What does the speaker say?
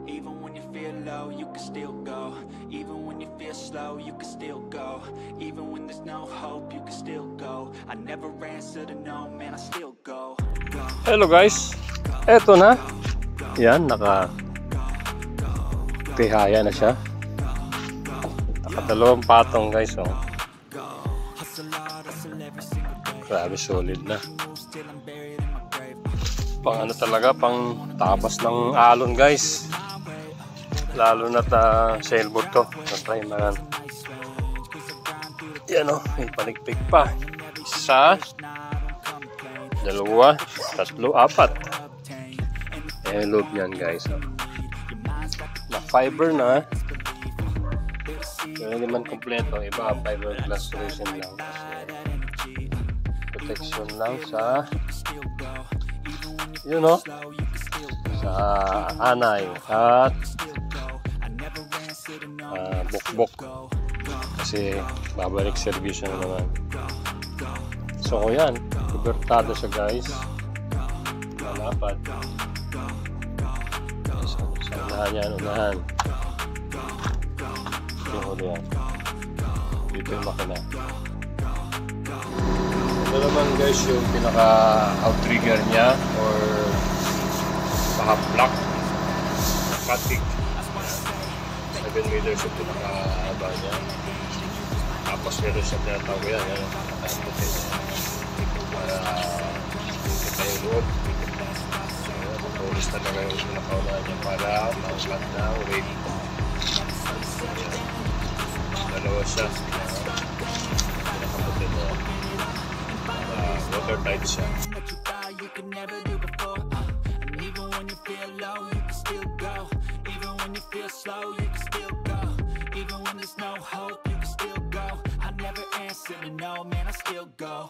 Even when you feel low, you can still go. Even when you feel slow, you can still go. Even when there's no hope, you can still go. I never answer to no, man, I still go. Hello guys, eto na. Yan, tihaya na siya. Nakadalawang patong guys, oh. Grabe, solid na. Pang ano talaga, pang tapas ng alon guys. Lalo na sailboat to, na trimaran. Yan, oh, may paligpig pa. Isa, dalawa, tatlo, apat. Ayan yung loob niyan guys, oh. Na fiber na. Pero hindi man kompleto, iba fiber glass solution lang kasi protection lang sa yun, no, sa anay at bukbok kasi babalik servisyo na naman. So yan, kubertado siya guys, malapad. Sa unahan yan, unahan. Yung huli yan. Dito yung makina. Ito naman guys yung pinaka outrigger niya or baka block matic. 7 meters yung pinaka haba niya. Tapos meron siya tinatawag yan. Para kita yung loob. Tulis talaga yung pinakaunahan niya para mauslat na weight. Dalawa siya. Pinakaputin na watertight siya. No, man, I still go.